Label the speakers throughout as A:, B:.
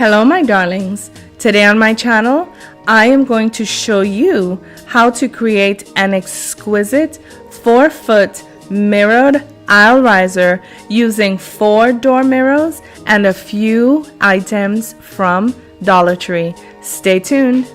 A: Hello my darlings. Today on my channel, I am going to show you how to create an exquisite 4-foot mirrored aisle riser using 4 door mirrors and a few items from Dollar Tree. Stay tuned.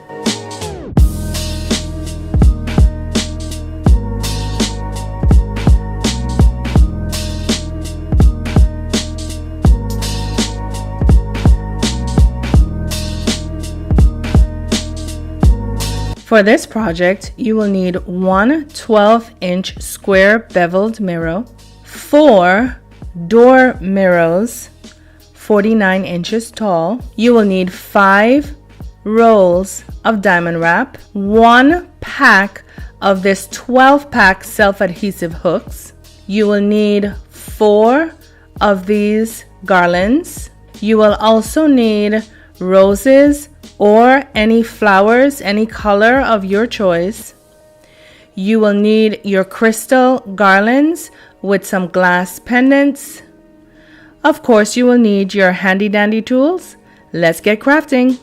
A: For this project, you will need one 12-inch square beveled mirror, 4 door mirrors, 49 inches tall. You will need 5 rolls of diamond wrap, 1 pack of this 12-pack self-adhesive hooks. You will need 4 of these garlands. You will also need roses or any flowers, any color of your choice. You will need your crystal garlands with some glass pendants. Of course, you will need your handy dandy tools. Let's get crafting.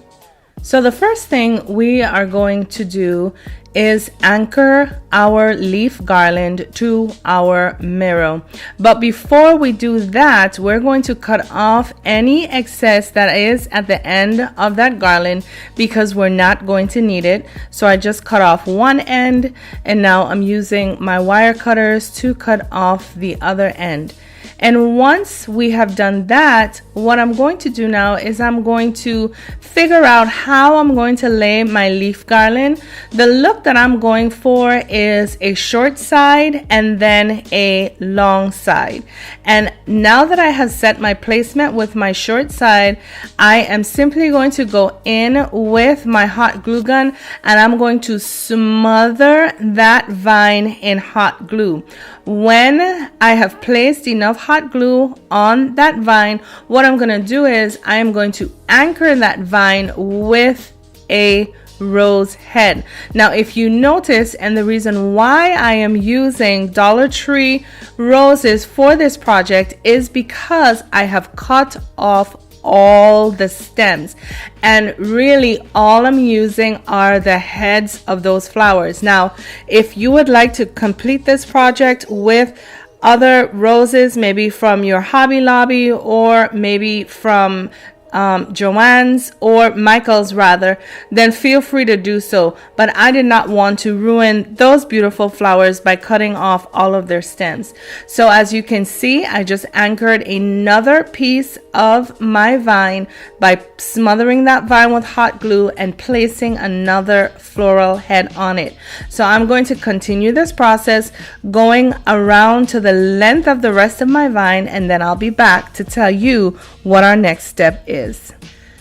A: So the first thing we are going to do is anchor our leaf garland to our mirror. But before we do that, we're going to cut off any excess that is at the end of that garland because we're not going to need it. So I just cut off one end and now I'm using my wire cutters to cut off the other end. And once we have done that, what I'm going to do now is I'm going to figure out how I'm going to lay my leaf garland. The look that I'm going for is a short side and then a long side. And now that I have set my placement with my short side, I am simply going to go in with my hot glue gun and I'm going to smother that vine in hot glue. When I have placed enough hot glue on that vine, what I'm going to do is I am going to anchor that vine with a rose head. Now, if you notice, and the reason why I am using Dollar Tree roses for this project is because I have cut off all the stems and really all I'm using are the heads of those flowers. Now, if you would like to complete this project with other roses, maybe from your Hobby Lobby or maybe from Joann's or Michael's rather, then feel free to do so. But I did not want to ruin those beautiful flowers by cutting off all of their stems. So as you can see, I just anchored another piece of my vine by smothering that vine with hot glue and placing another floral head on it. So I'm going to continue this process going around to the length of the rest of my vine, and then I'll be back to tell you what our next step is.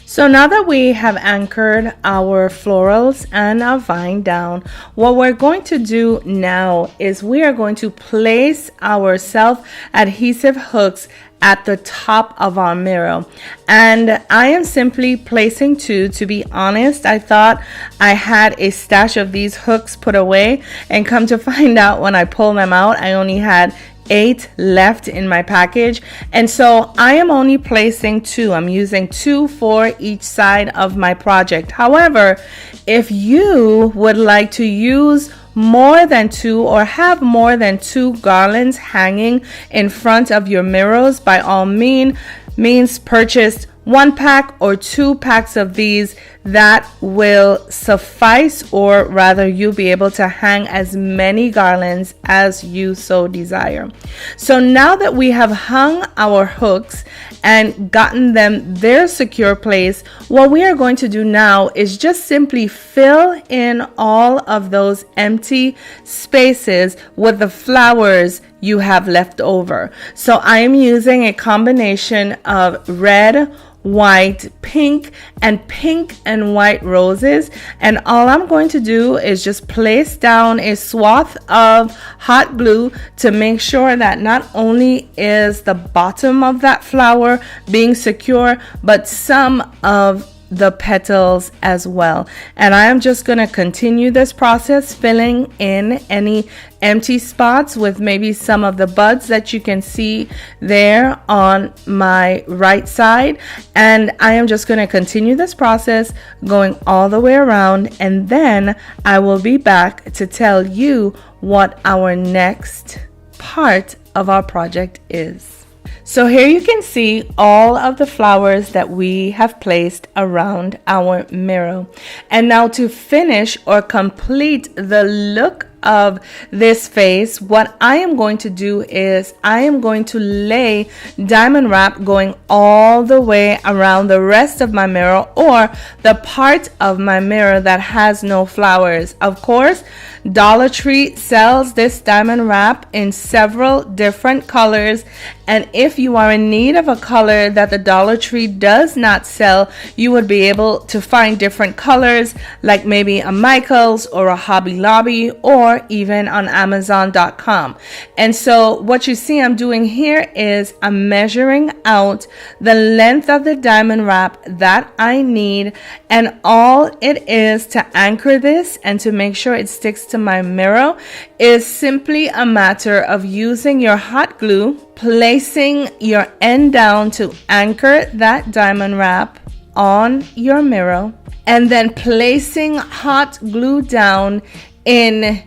A: So now that we have anchored our florals and our vine down, what we're going to do now is we are going to place our self-adhesive hooks at the top of our mirror, and I am simply placing 2. To be honest, I thought I had a stash of these hooks put away, and come to find out when I pull them out, I only had 8 left in my package, and so I am only placing 2. I'm using 2 for each side of my project. However, if you would like to use more than 2 or have more than 2 garlands hanging in front of your mirrors, by all means purchase 1 pack or 2 packs of these. That will suffice, or rather you'll be able to hang as many garlands as you so desire. So now that we have hung our hooks and gotten them their secure place, what we are going to do now is just simply fill in all of those empty spaces with the flowers you have left over. So I am using a combination of red, white, pink and white roses, and all I'm going to do is just place down a swath of hot glue to make sure that not only is the bottom of that flower being secure, but some of the petals as well. And I am just going to continue this process, filling in any empty spots with maybe some of the buds that you can see there on my right side. And I am just going to continue this process going all the way around, and then I will be back to tell you what our next part of our project is. So here you can see all of the flowers that we have placed around our mirror. And now to finish or complete the look of this face, what I am going to do is I am going to lay diamond wrap going all the way around the rest of my mirror, or the part of my mirror that has no flowers. Of course, Dollar Tree sells this diamond wrap in several different colors, and if you are in need of a color that the Dollar Tree does not sell, you would be able to find different colors, like maybe a Michaels or a Hobby Lobby, or even on Amazon.com. And so what you see I'm doing here is I'm measuring out the length of the diamond wrap that I need, and all it is to anchor this and to make sure it sticks to my mirror is simply a matter of using your hot glue, placing your end down to anchor that diamond wrap on your mirror, and then placing hot glue down in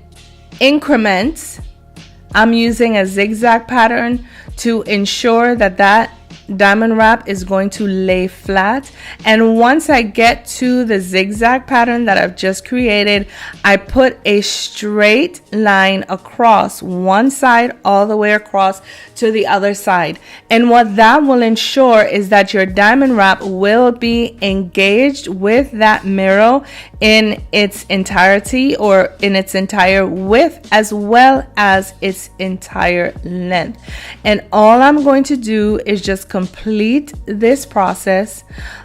A: increments. I'm using a zigzag pattern to ensure that that diamond wrap is going to lay flat. And once I get to the zigzag pattern that I've just created, I put a straight line across one side all the way across to the other side. And what that will ensure is that your diamond wrap will be engaged with that mirror in its entirety, or in its entire width as well as its entire length. And all I'm going to do is just complete this process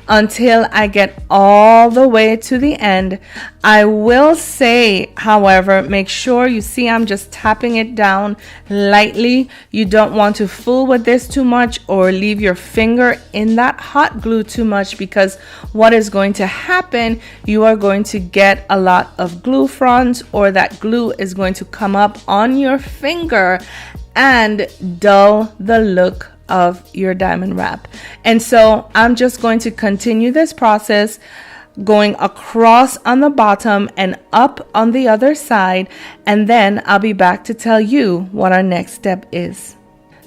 A: until I get all the way to the end. I will say, however, make sure you see I'm just tapping it down lightly. You don't want to fool with this too much or leave your finger in that hot glue too much, because what is going to happen, you are going to get a lot of glue fronds, or that glue is going to come up on your finger and dull the look of your diamond wrap. And so I'm just going to continue this process going across on the bottom and up on the other side, and then I'll be back to tell you what our next step is.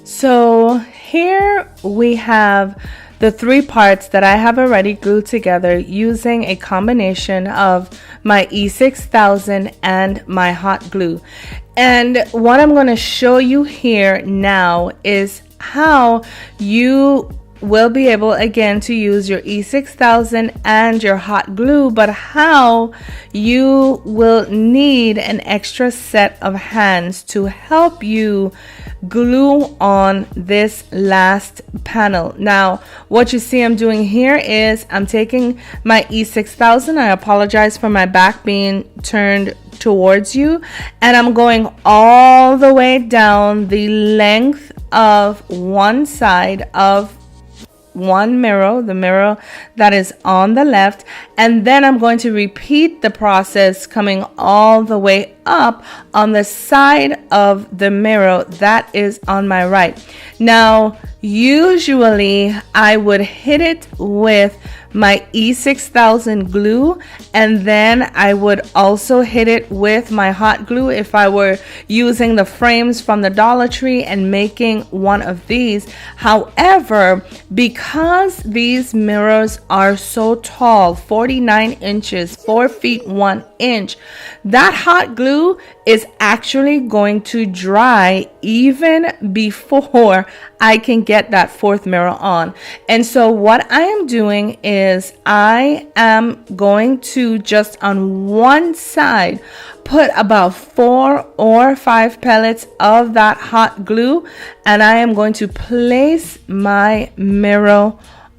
A: So here we have the three parts that I have already glued together using a combination of my E6000 and my hot glue. And what I'm going to show you here now is how you will be able again to use your E6000 and your hot glue, but how you will need an extra set of hands to help you glue on this last panel. Now, what you see I'm doing here is I'm taking my E6000. I apologize for my back being turned towards you, and I'm going all the way down the length of one side of one mirror, the mirror that is on the left, and then I'm going to repeat the process coming all the way up on the side of the mirror that is on my right. Now, usually I would hit it with my E6000 glue, and then I would also hit it with my hot glue if I were using the frames from the Dollar Tree and making one of these. However, because these mirrors are so tall, 49 inches, 4 feet 1 inch, that hot glue is actually going to dry even before I can get that fourth mirror on. And so what I am doing is I am going to just on one side put about 4 or 5 pellets of that hot glue, and I am going to place my mirror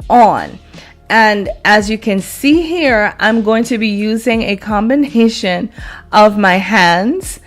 A: on. And as you can see here, I'm going to be using a combination of my hands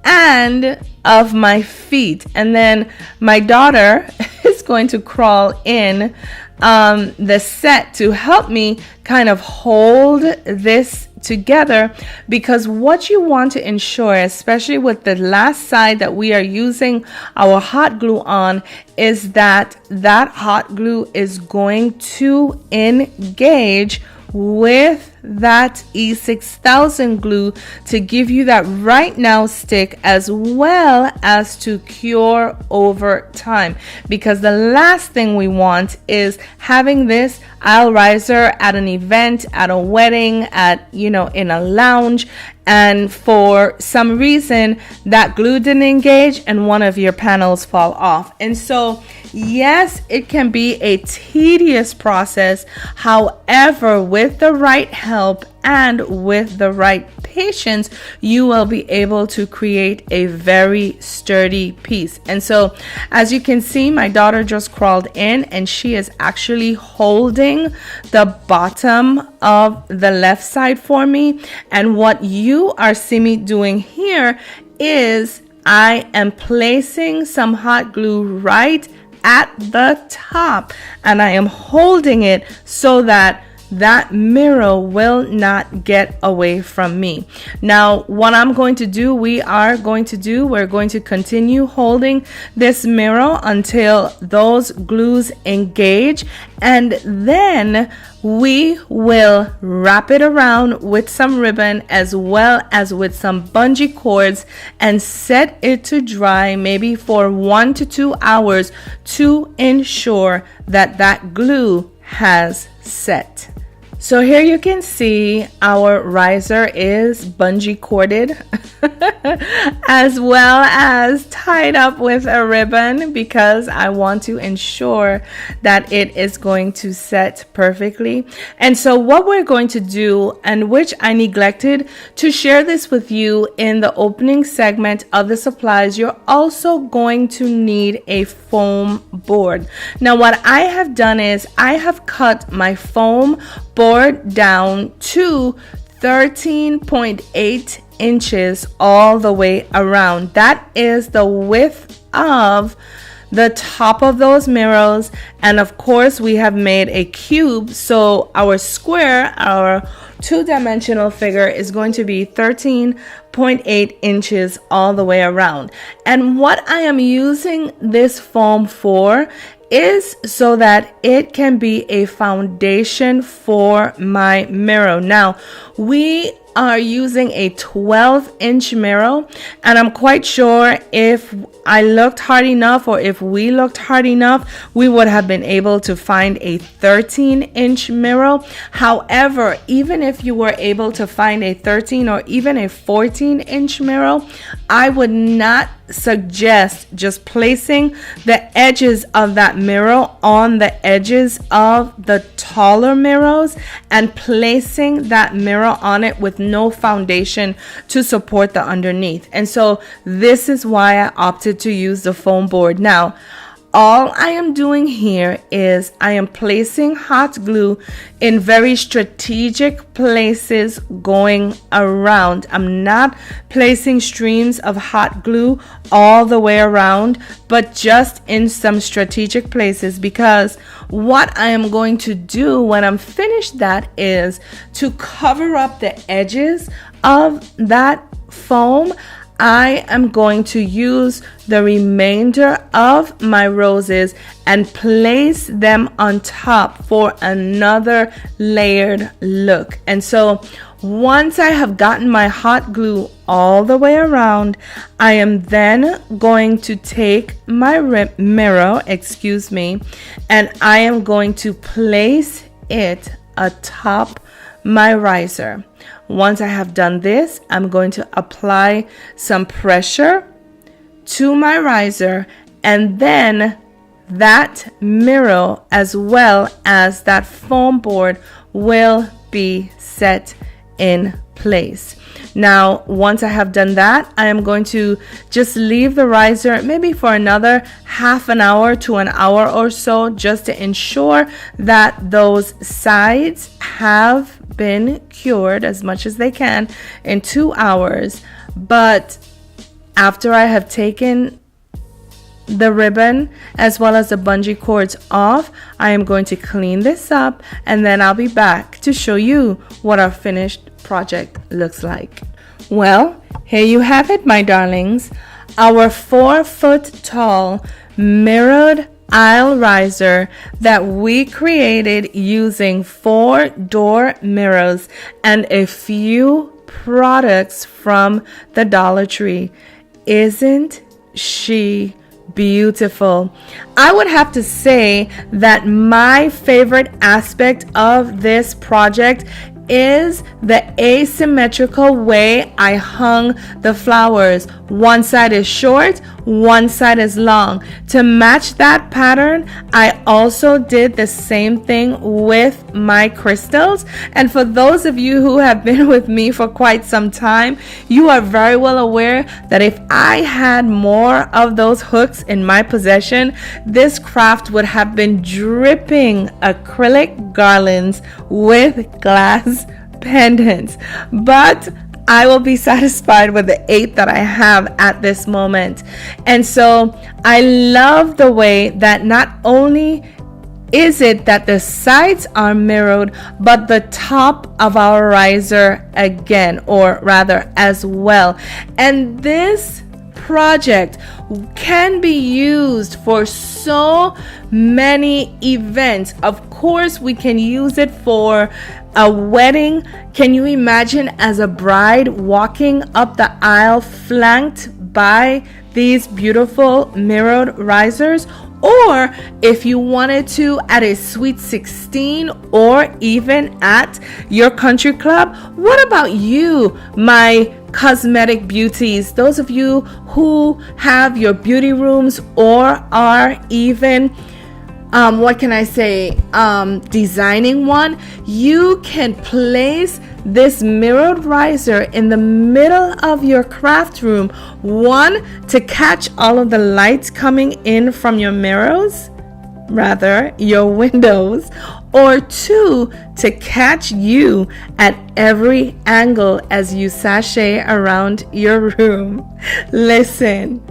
A: and of my feet. And then my daughter is going to crawl in the set to help me kind of hold this together, because what you want to ensure, especially with the last side that we are using our hot glue on, is that that hot glue is going to engage with that E6000 glue to give you that right now stick, as well as to cure over time. Because the last thing we want is having this aisle riser at an event, at a wedding, at, you know, in a lounge, and for some reason that glue didn't engage and one of your panels fall off. And so yes, it can be a tedious process. However, with the right help and with the right patience, you will be able to create a very sturdy piece. And so as you can see, my daughter just crawled in and she is actually holding the bottom of the left side for me. And what you are seeing me doing here is I am placing some hot glue right at the top, and I am holding it so that that mirror will not get away from me. Now, what I'm going to do, we're going to continue holding this mirror until those glues engage, and then we will wrap it around with some ribbon as well as with some bungee cords and set it to dry, maybe for 1 to 2 hours, to ensure that that glue has set. So here you can see our riser is bungee corded as well as tied up with a ribbon, because I want to ensure that it is going to set perfectly. And so what we're going to do, and which I neglected to share this with you in the opening segment of the supplies, you're also going to need a foam board. Now what I have done is I have cut my foam board down to 13.8 inches all the way around. That is the width of the top of those mirrors, and of course we have made a cube, so our square, our two-dimensional figure, is going to be 13.8 inches all the way around. And what I am using this foam for is so that it can be a foundation for my mirror. Now, we are using a 12-inch mirror, and I'm quite sure if I looked hard enough, or if we looked hard enough, we would have been able to find a 13-inch mirror. However, even if you were able to find a 13 or even a 14-inch mirror, I would not suggest just placing the edges of that mirror on the edges of the taller mirrors and placing that mirror on it with no foundation to support the underneath. And so this is why I opted to use the foam board. Now, all I am doing here is I am placing hot glue in very strategic places going around. I'm not placing streams of hot glue all the way around, but just in some strategic places, because what I am going to do when I'm finished that is to cover up the edges of that foam. I am going to use the remainder of my roses and place them on top for another layered look. And so once I have gotten my hot glue all the way around, I am then going to take my mirror, and I am going to place it atop my riser. Once I have done this, I'm going to apply some pressure to my riser, and then that mirror as well as that foam board will be set in place. Now, once I have done that, I am going to just leave the riser maybe for another half an hour to an hour or so, just to ensure that those sides have been cured as much as they can in 2 hours. But after I have taken the ribbon as well as the bungee cords off, I am going to clean this up, and then I'll be back to show you what our finished project looks like. Well, here you have it, my darlings. Our 4-foot tall mirrored aisle riser that we created using 4 door mirrors and a few products from the Dollar Tree. Isn't she beautiful? I would have to say that my favorite aspect of this project is the asymmetrical way I hung the flowers. One side is short, one side is long. To match that pattern, I also did the same thing with my crystals. And for those of you who have been with me for quite some time, you are very well aware that if I had more of those hooks in my possession, this craft would have been dripping acrylic garlands with glass pendants. But I will be satisfied with the 8 that I have at this moment. And so I love the way that not only is it that the sides are mirrored, but the top of our riser again, or rather as well. And this project can be used for so many events. Of course, we can use it for a wedding. Can you imagine as a bride walking up the aisle flanked by these beautiful mirrored risers? Or if you wanted to at a sweet 16 or even at your country club, what about you, my cosmetic beauties? Those of you who have your beauty rooms or are even designing one, you can place this mirrored riser in the middle of your craft room. 1, to catch all of the lights coming in from your mirrors, rather your windows, or 2, to catch you at every angle as you sashay around your room. Listen,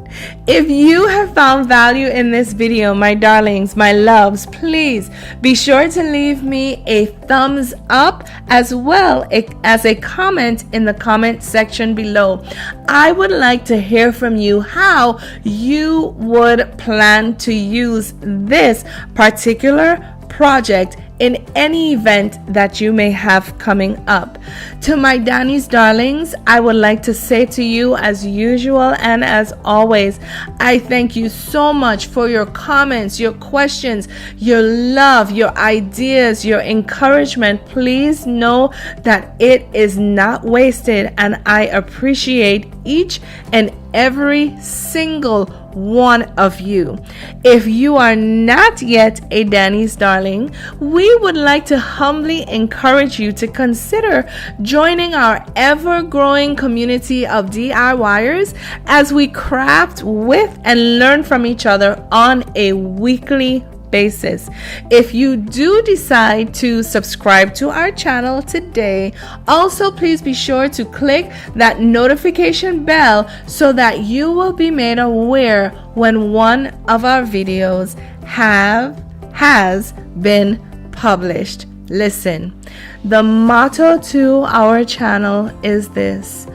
A: if you have found value in this video, my darlings, my loves, please be sure to leave me a thumbs up as well as a comment in the comment section below. I would like to hear from you how you would plan to use this particular project in any event that you may have coming up. To my Danny's darlings, I would like to say to you, as usual and as always, I thank you so much for your comments, your questions, your love, your ideas, your encouragement. Please know that it is not wasted, and I appreciate each and every single one of you. If you are not yet a Danny's darling, we would like to humbly encourage you to consider joining our ever-growing community of DIYers as we craft with and learn from each other on a weekly basis. If you do decide to subscribe to our channel today, also please be sure to click that notification bell so that you will be made aware when one of our videos has been published. Listen, the motto to our channel is this: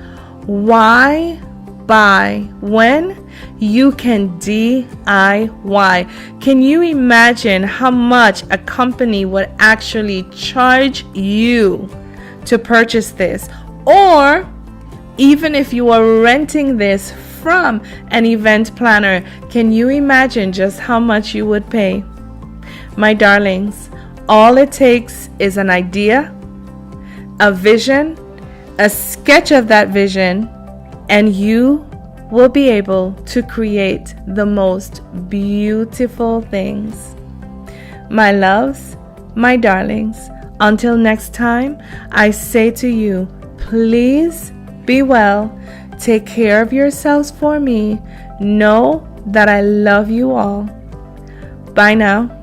A: why buy when you can DIY? Can you imagine how much a company would actually charge you to purchase this? Or even if you are renting this from an event planner, can you imagine just how much you would pay? My darlings, all it takes is an idea, a vision, a sketch of that vision, and you will be able to create the most beautiful things. My loves, my darlings, until next time, I say to you, please be well. Take care of yourselves for me. Know that I love you all. Bye now.